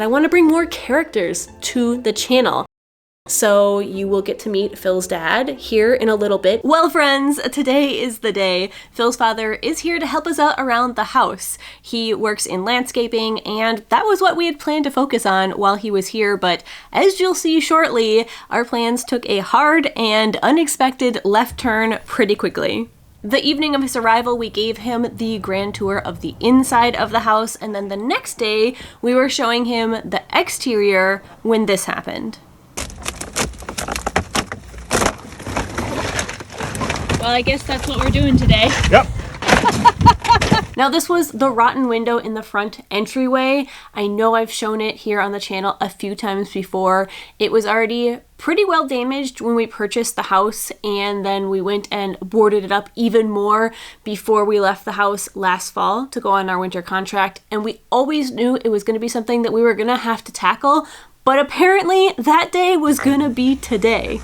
I want to bring more characters to the channel. So you will get to meet Phil's dad here in a little bit. Well, friends, today is the day. Phil's father is here to help us out around the house. He works in landscaping, and that was what we had planned to focus on while he was here, but as you'll see shortly, our plans took a hard and unexpected left turn pretty quickly. The evening of his arrival, we gave him the grand tour of the inside of the house, and then the next day, we were showing him the exterior when this happened. Well, I guess that's what we're doing today. Yep. Now, this was the rotten window in the front entryway. I know I've shown it here on the channel a few times before. It was already pretty well damaged when we purchased the house, and then we went and boarded it up even more before we left the house last fall to go on our winter contract. And we always knew it was going to be something that we were going to have to tackle, but apparently that day was going to be today.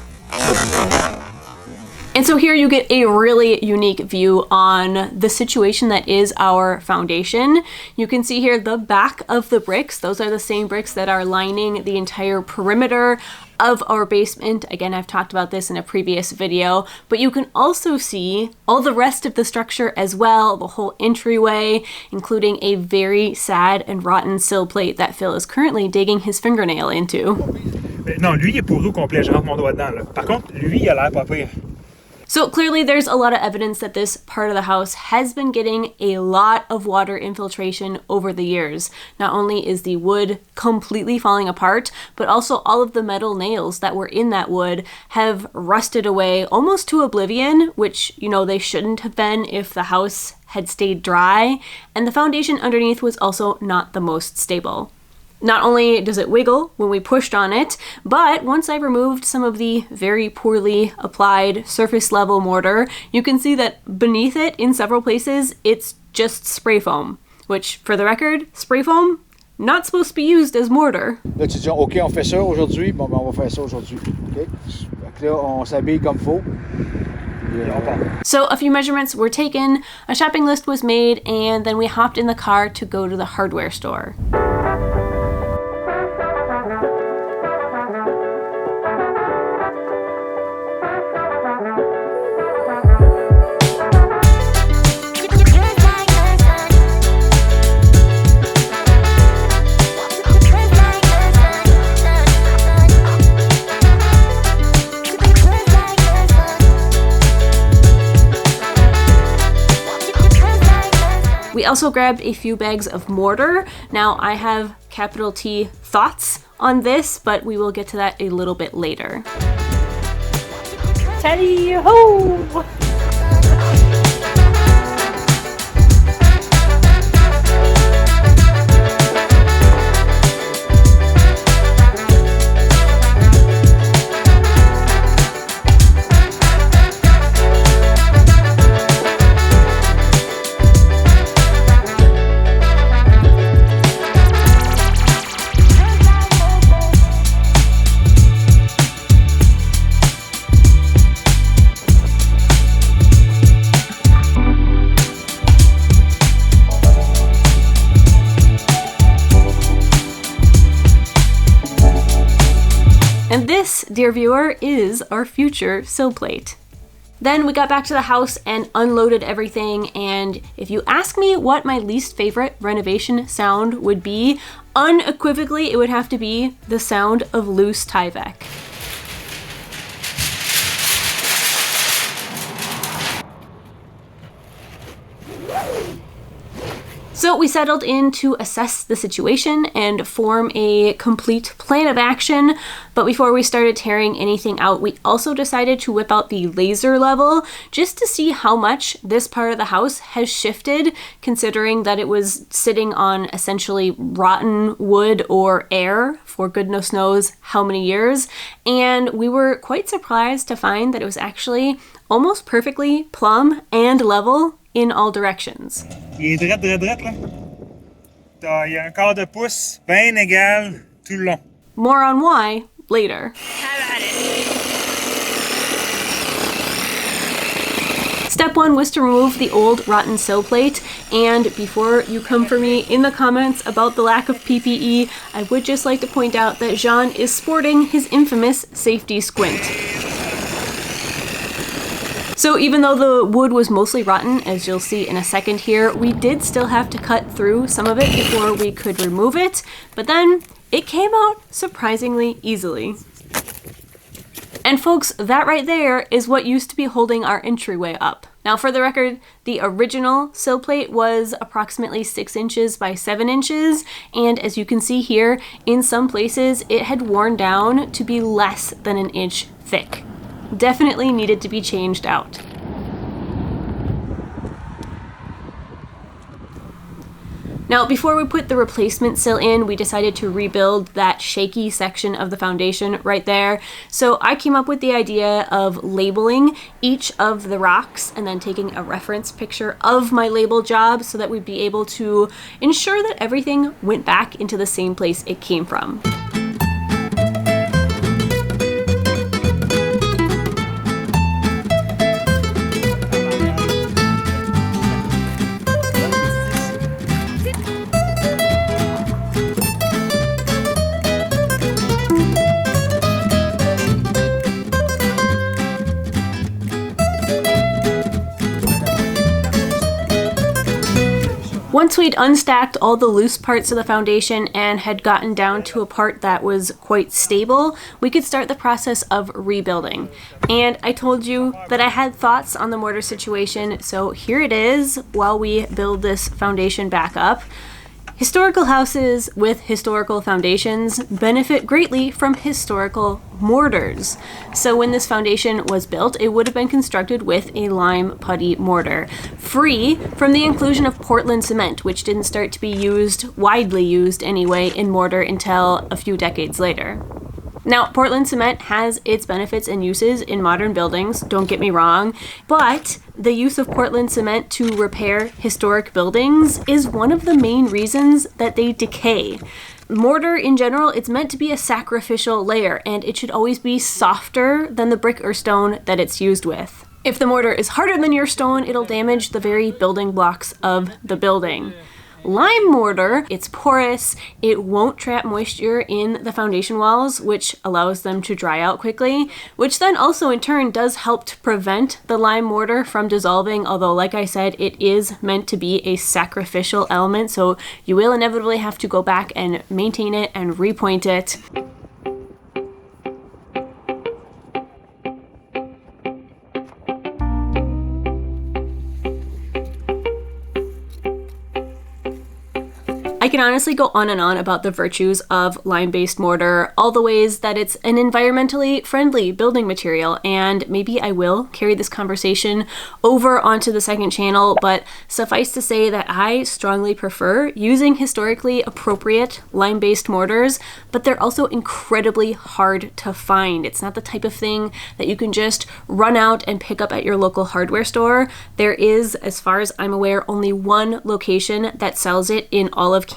And so here you get a really unique view on the situation that is our foundation. You can see here the back of the bricks. Those are the same bricks that are lining the entire perimeter of our basement. Again, I've talked about this in a previous video, but you can also see all the rest of the structure as well, the whole entryway, including a very sad and rotten sill plate that Phil is currently digging his fingernail into. Non, lui, il est pourri au complet. Je rentre mon doigt dedans, là. Par contre, lui, il a l'air pas pire. So clearly there's a lot of evidence that this part of the house has been getting a lot of water infiltration over the years. Not only is the wood completely falling apart, but also all of the metal nails that were in that wood have rusted away almost to oblivion, which, you know, they shouldn't have been if the house had stayed dry. And the foundation underneath was also not the most stable. Not only does it wiggle when we pushed on it, but once I removed some of the very poorly applied surface level mortar, you can see that beneath it, in several places, it's just spray foam. Which, for the record, spray foam, not supposed to be used as mortar. Là, tu dis, OK, on fait ça aujourd'hui, bon, ben, on va faire ça aujourd'hui. OK? Là, on s'habille comme faut. So a few measurements were taken, a shopping list was made, and then we hopped in the car to go to the hardware store. We also grabbed a few bags of mortar. Now, I have capital T thoughts on this, but we will get to that a little bit later. Tally-ho! And this, dear viewer, is our future sill plate. Then we got back to the house and unloaded everything, and if you ask me what my least favorite renovation sound would be, unequivocally it would have to be the sound of loose Tyvek. So we settled in to assess the situation and form a complete plan of action, but before we started tearing anything out, we also decided to whip out the laser level just to see how much this part of the house has shifted, considering that it was sitting on essentially rotten wood or air for goodness knows how many years, and we were quite surprised to find that it was actually almost perfectly plumb and level in all directions. Il est drette, là. Il y a un quart de pouce bien égal tout le long. More on why later. Step Step 1 was to remove the old rotten sill plate, and before you come for me in the comments about the lack of PPE, I would just like to point out that Jean is sporting his infamous safety squint. So even though the wood was mostly rotten, as you'll see in a second here, we did still have to cut through some of it before we could remove it, but then it came out surprisingly easily. And folks, that right there is what used to be holding our entryway up. Now for the record, the original sill plate was approximately 6 inches by 7 inches, and as you can see here, in some places it had worn down to be less than an inch thick. Definitely needed to be changed out. Now, before we put the replacement sill in, we decided to rebuild that shaky section of the foundation right there. So I came up with the idea of labeling each of the rocks and then taking a reference picture of my label job so that we'd be able to ensure that everything went back into the same place it came from. Once we'd unstacked all the loose parts of the foundation and had gotten down to a part that was quite stable, we could start the process of rebuilding. And I told you that I had thoughts on the mortar situation, so here it is while we build this foundation back up. Historical houses with historical foundations benefit greatly from historical mortars. So when this foundation was built, it would have been constructed with a lime putty mortar, free from the inclusion of Portland cement, which didn't start to be widely used anyway, in mortar until a few decades later. Now, Portland cement has its benefits and uses in modern buildings, don't get me wrong, but the use of Portland cement to repair historic buildings is one of the main reasons that they decay. Mortar in general, it's meant to be a sacrificial layer, and it should always be softer than the brick or stone that it's used with. If the mortar is harder than your stone, it'll damage the very building blocks of the building. Lime mortar, it's porous, it won't trap moisture in the foundation walls, which allows them to dry out quickly, which then also in turn does help to prevent the lime mortar from dissolving, although like I said, it is meant to be a sacrificial element, so you will inevitably have to go back and maintain it and repoint it. I can honestly go on and on about the virtues of lime-based mortar, all the ways that it's an environmentally friendly building material, and maybe I will carry this conversation over onto the second channel, but suffice to say that I strongly prefer using historically appropriate lime-based mortars, but they're also incredibly hard to find. It's not the type of thing that you can just run out and pick up at your local hardware store. There is, as far as I'm aware, only one location that sells it in all of Canada.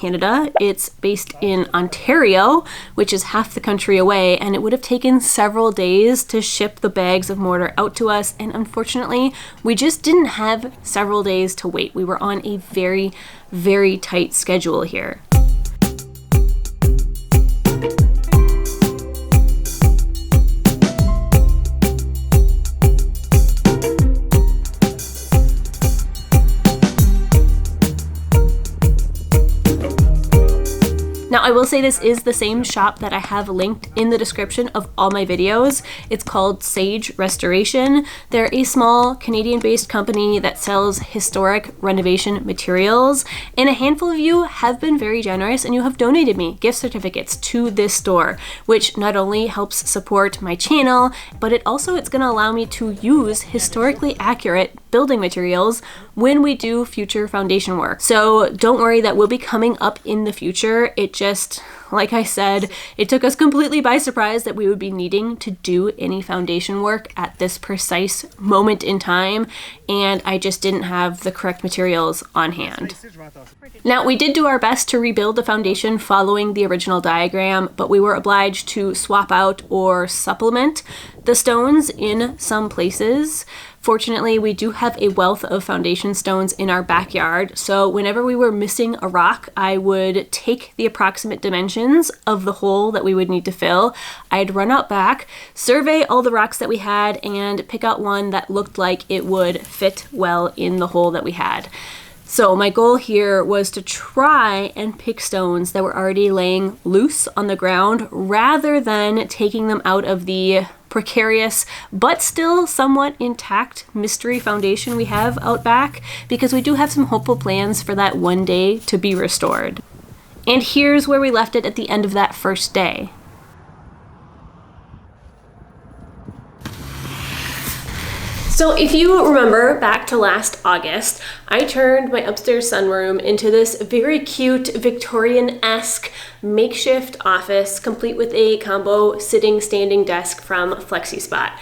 It's based in Ontario, which is half the country away, and it would have taken several days to ship the bags of mortar out to us, and unfortunately, we just didn't have several days to wait. We were on a very, very tight schedule here. Now, I will say this is the same shop that I have linked in the description of all my videos. It's called Sage Restoration. They're a small Canadian-based company that sells historic renovation materials, and a handful of you have been very generous and you have donated me gift certificates to this store, which not only helps support my channel, but it's going to allow me to use historically accurate building materials when we do future foundation work. So don't worry, that will be coming up in the future. It just, like I said, it took us completely by surprise that we would be needing to do any foundation work at this precise moment in time, and I just didn't have the correct materials on hand. Now, we did do our best to rebuild the foundation following the original diagram, but we were obliged to swap out or supplement the stones in some places. Fortunately, we do have a wealth of foundation stones in our backyard, so whenever we were missing a rock, I would take the approximate dimensions of the hole that we would need to fill. I'd run out back, survey all the rocks that we had, and pick out one that looked like it would fit well in the hole that we had. So my goal here was to try and pick stones that were already laying loose on the ground rather than taking them out of the precarious but still somewhat intact mystery foundation we have out back, because we do have some hopeful plans for that one day to be restored. And here's where we left it at the end of that first day. So if you remember back to last August, I turned my upstairs sunroom into this very cute Victorian-esque makeshift office, complete with a combo sitting standing desk from FlexiSpot.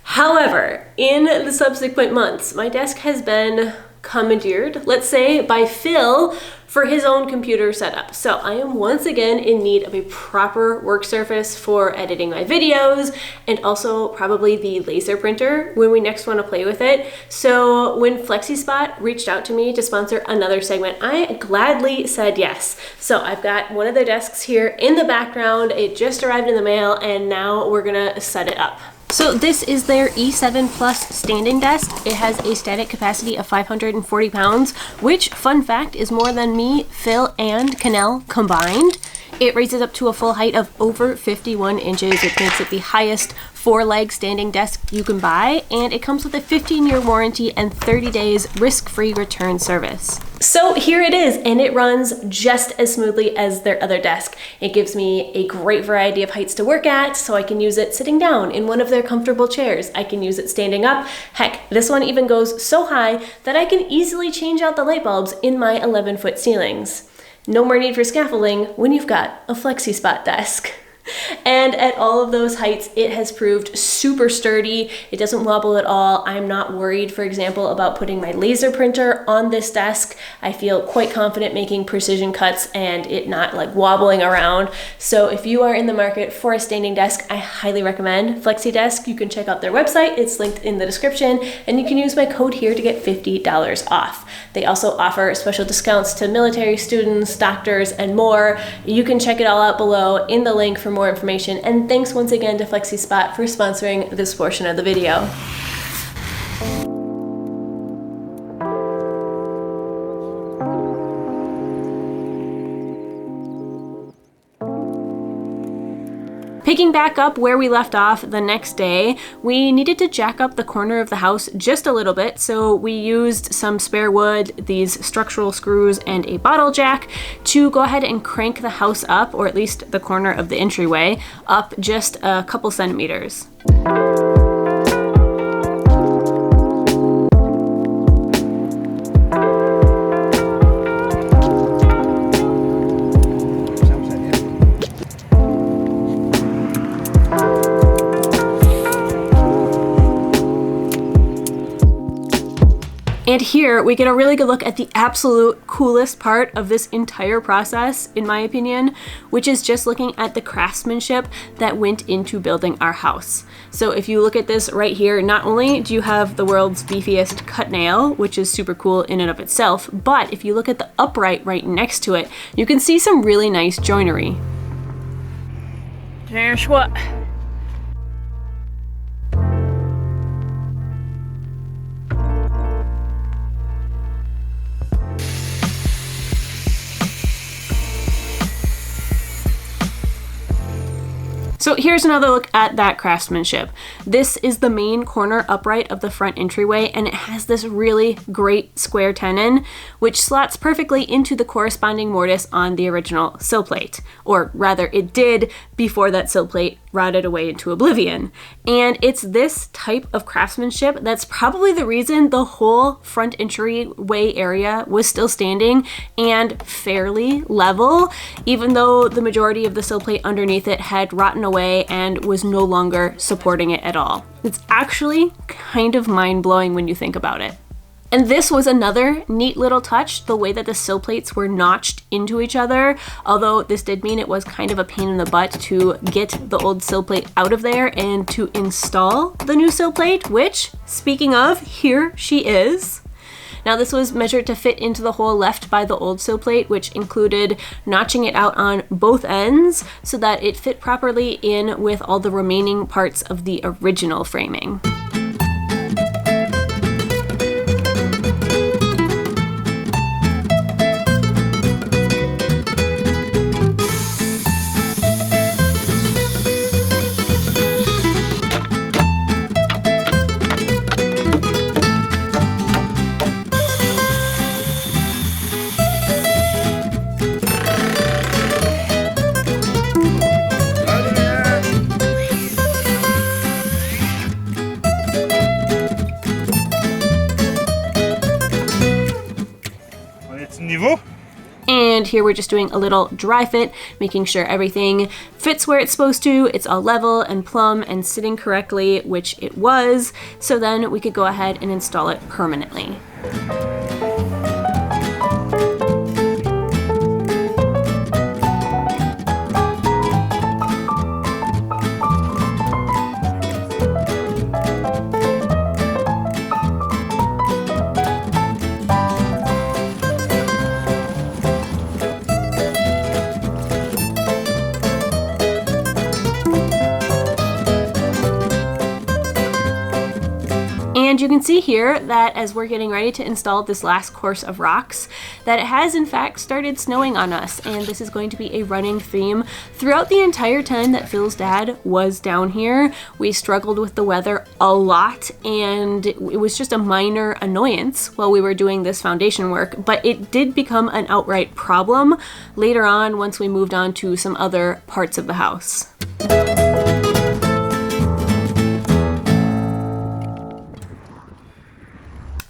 However, in the subsequent months, my desk has been commandeered, let's say, by Phil for his own computer setup. So I am once again in need of a proper work surface for editing my videos, and also probably the laser printer when we next want to play with it. So when FlexiSpot reached out to me to sponsor another segment, I gladly said yes. So I've got one of their desks here in the background. It just arrived in the mail, and now we're gonna set it up. So this is their E7 Plus standing desk. It has a static capacity of 540 pounds, which, fun fact, is more than me, Phil, and Canel combined. It raises up to a full height of over 51 inches, which makes it the highest 4-leg standing desk you can buy, and it comes with a 15-year warranty and 30 days risk-free return service. So here it is, and it runs just as smoothly as their other desk. It gives me a great variety of heights to work at, so I can use it sitting down in one of their comfortable chairs. I can use it standing up. Heck, this one even goes so high that I can easily change out the light bulbs in my 11-foot ceilings. No more need for scaffolding when you've got a FlexiSpot desk. And at all of those heights, it has proved super sturdy. It doesn't wobble at all. I'm not worried, for example, about putting my laser printer on this desk. I feel quite confident making precision cuts and it not like wobbling around. So if you are in the market for a standing desk, I highly recommend FlexiDesk. You can check out their website. It's linked in the description, and you can use my code here to get $50 off. They also offer special discounts to military students, doctors, and more. You can check it all out below in the link for more information, and thanks once again to FlexiSpot for sponsoring this portion of the video. Picking back up where we left off the next day, we needed to jack up the corner of the house just a little bit, so we used some spare wood, these structural screws, and a bottle jack to go ahead and crank the house up, or at least the corner of the entryway, up just a couple centimeters. And here we get a really good look at the absolute coolest part of this entire process, in my opinion, which is just looking at the craftsmanship that went into building our house. So if you look at this right here, not only do you have the world's beefiest cut nail, which is super cool in and of itself, but if you look at the upright right next to it, you can see some really nice joinery. There's what? So here's another look at that craftsmanship. This is the main corner upright of the front entryway, and it has this really great square tenon, which slots perfectly into the corresponding mortise on the original sill plate. Or rather, it did before that sill plate rotted away into oblivion. And it's this type of craftsmanship that's probably the reason the whole front entryway area was still standing and fairly level, even though the majority of the sill plate underneath it had rotten away and was no longer supporting it at all. It's actually kind of mind-blowing when you think about it. And this was another neat little touch, the way that the sill plates were notched into each other, although this did mean it was kind of a pain in the butt to get the old sill plate out of there and to install the new sill plate, which, speaking of, here she is. Now this was measured to fit into the hole left by the old sill plate, which included notching it out on both ends so that it fit properly in with all the remaining parts of the original framing. And here we're just doing a little dry fit, making sure everything fits where it's supposed to, it's all level and plumb and sitting correctly, which it was, so then we could go ahead and install it permanently. And you can see here that as we're getting ready to install this last course of rocks, that it has in fact started snowing on us, and this is going to be a running theme throughout the entire time that Phil's dad was down here. We struggled with the weather a lot, and it was just a minor annoyance while we were doing this foundation work, but it did become an outright problem later on once we moved on to some other parts of the house.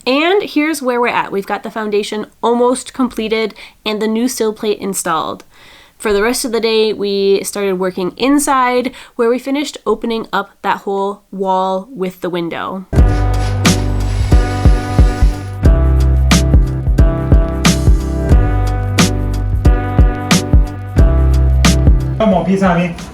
And here's where we're at. We've got the foundation almost completed and the new sill plate installed. For the rest of the day, we started working inside, where we finished opening up that whole wall with the window. Mon pied s'en vient.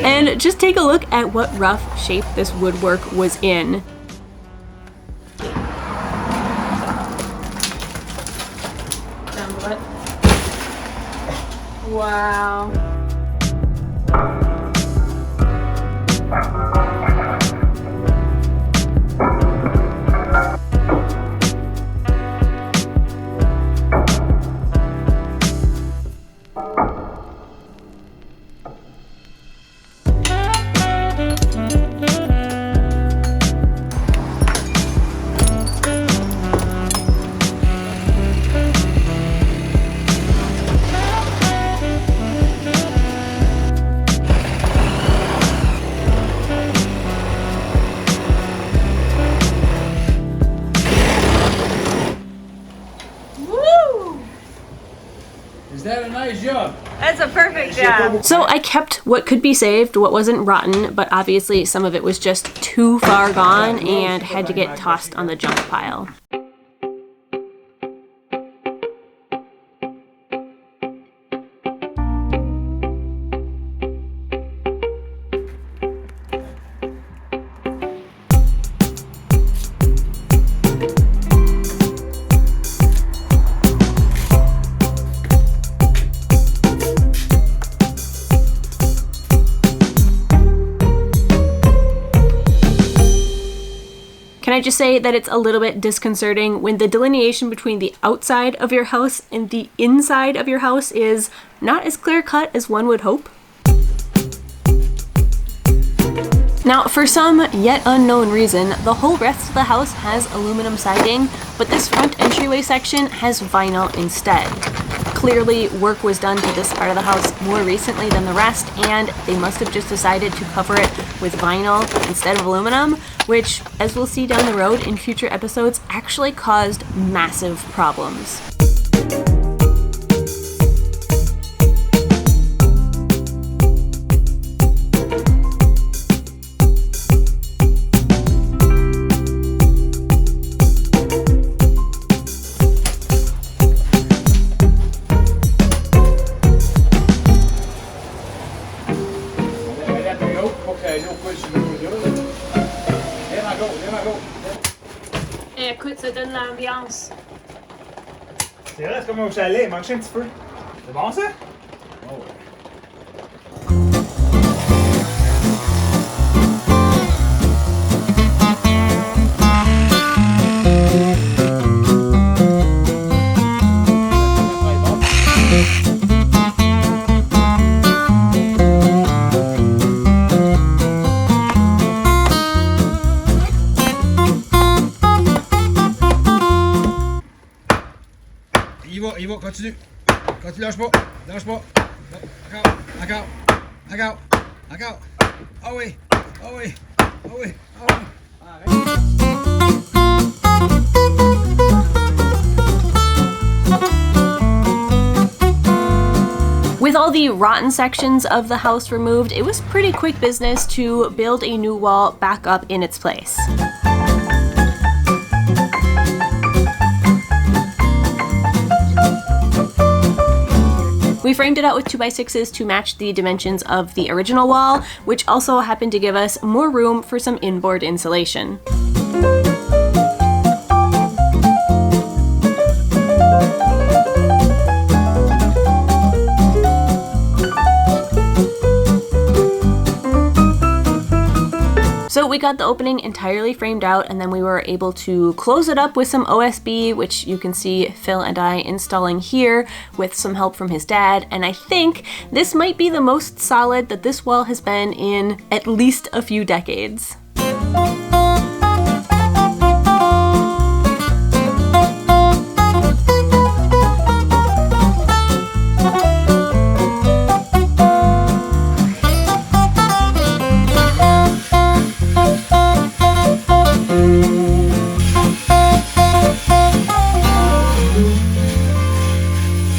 And just take a look at what rough shape this woodwork was in. Wow. That's a perfect job. So I kept what could be saved, what wasn't rotten, but obviously some of it was just too far gone and had to get tossed on the junk pile. Can I just say that it's a little bit disconcerting when the delineation between the outside of your house and the inside of your house is not as clear cut as one would hope? Now, for some yet unknown reason, the whole rest of the house has aluminum siding, but this front entryway section has vinyl instead. Clearly, work was done to this part of the house more recently than the rest, and they must have just decided to cover it with vinyl instead of aluminum, which, as we'll see down the road in future episodes, actually caused massive problems. Bravo. Et écoute, ça donne l'ambiance. C'est vrai, c'est comme au chalet, il manque un petit peu. C'est bon ça? Oh, ouais. Il va, continue. Continue, lâche pas. Lâche pas. Encore. Ah oui. Ah oui. Ah oui. Ah oui. With all the rotten sections of the house removed, it was pretty quick business to build a new wall back up in its place. We framed it out with 2x6s to match the dimensions of the original wall, which also happened to give us more room for some inboard insulation. So we got the opening entirely framed out, and then we were able to close it up with some OSB, which you can see Phil and I installing here with some help from his dad. And I think this might be the most solid that this wall has been in at least a few decades.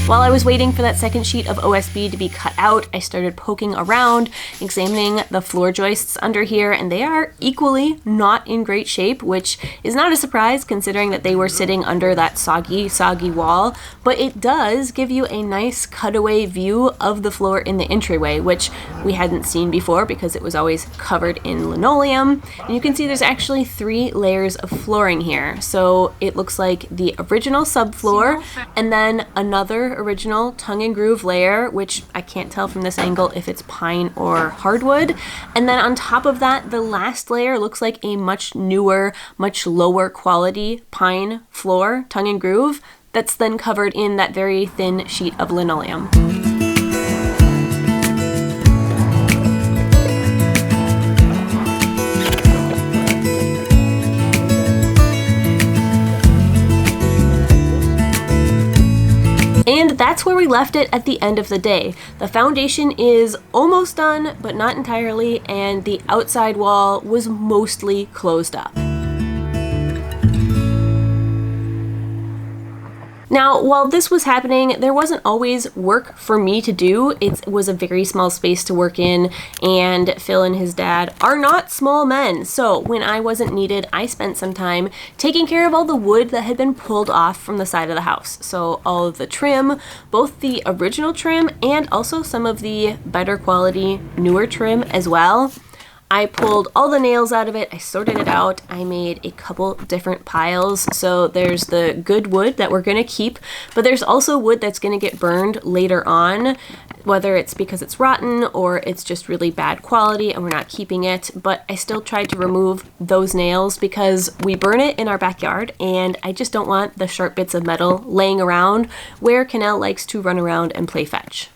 While I was waiting for that second sheet of OSB to be cut out, I started poking around, examining the floor joists under here, and they are equally not in great shape, which is not a surprise considering that they were sitting under that soggy wall, but it does give you a nice cutaway view of the floor in the entryway, which we hadn't seen before because it was always covered in linoleum. And you can see there's actually 3 layers of flooring here. So it looks like the original subfloor and then another original tongue and groove layer, which I can't tell from this angle if it's pine or hardwood. And then on top of that, the last layer looks like a much newer, much lower quality pine floor, tongue and groove, that's then covered in that very thin sheet of linoleum. And that's where we left it at the end of the day. The foundation is almost done, but not entirely, and the outside wall was mostly closed up. Now, while this was happening, there wasn't always work for me to do. It was a very small space to work in, and Phil and his dad are not small men. So when I wasn't needed, I spent some time taking care of all the wood that had been pulled off from the side of the house. So all of the trim, both the original trim and also some of the better quality, newer trim as well. I pulled all the nails out of it, I sorted it out, I made a couple different piles. So there's the good wood that we're gonna keep, but there's also wood that's gonna get burned later on, whether it's because it's rotten or it's just really bad quality and we're not keeping it. But I still tried to remove those nails because we burn it in our backyard and I just don't want the sharp bits of metal laying around where Canelle likes to run around and play fetch.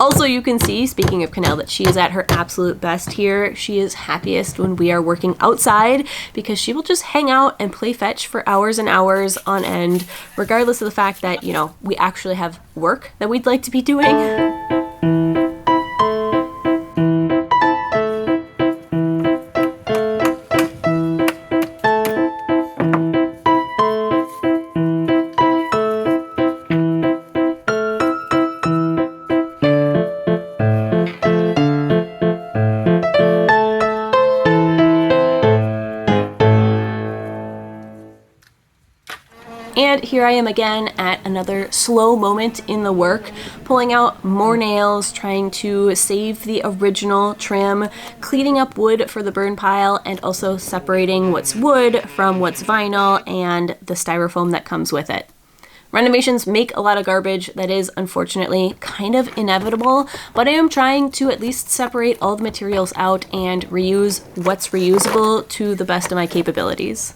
Also, you can see, speaking of Canelle, that she is at her absolute best here. She is happiest when we are working outside because she will just hang out and play fetch for hours and hours on end, regardless of the fact that, you know, we actually have work that we'd like to be doing. And here I am again at another slow moment in the work, pulling out more nails, trying to save the original trim, cleaning up wood for the burn pile, and also separating what's wood from what's vinyl and the styrofoam that comes with it. Renovations make a lot of garbage. That is unfortunately kind of inevitable, but I am trying to at least separate all the materials out and reuse what's reusable to the best of my capabilities.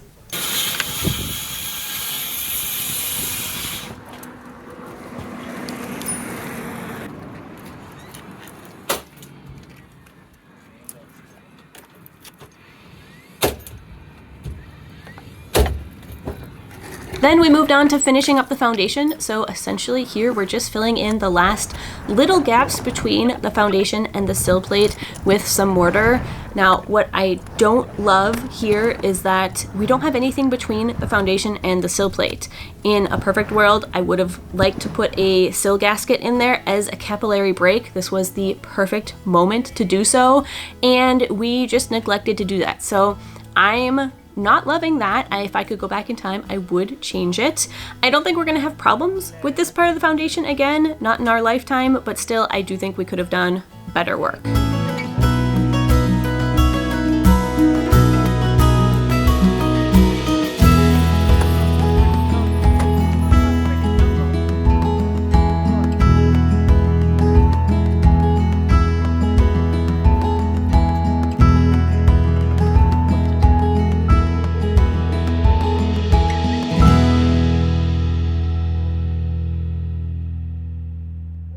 Then we moved on to finishing up the foundation. So essentially here we're just filling in the last little gaps between the foundation and the sill plate with some mortar. Now what I don't love here is that we don't have anything between the foundation and the sill plate. In a perfect world, I would have liked to put a sill gasket in there as a capillary break. This was the perfect moment to do so, and we just neglected to do that. So I'm not loving that. If I could go back in time, I would change it. I don't think we're gonna have problems with this part of the foundation again, not in our lifetime, but still I do think we could have done better work.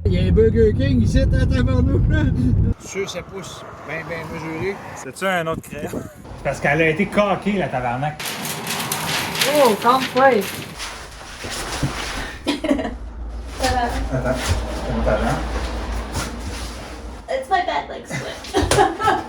Il y a un Burger King ici, à tabarnouche. Sur sa pousse, bien mesuré. C'est-tu un autre crayon? Parce qu'elle a été caquée, la tabarnak. Oh, can't play. Attends, c'est mon talent. It's my bad leg split.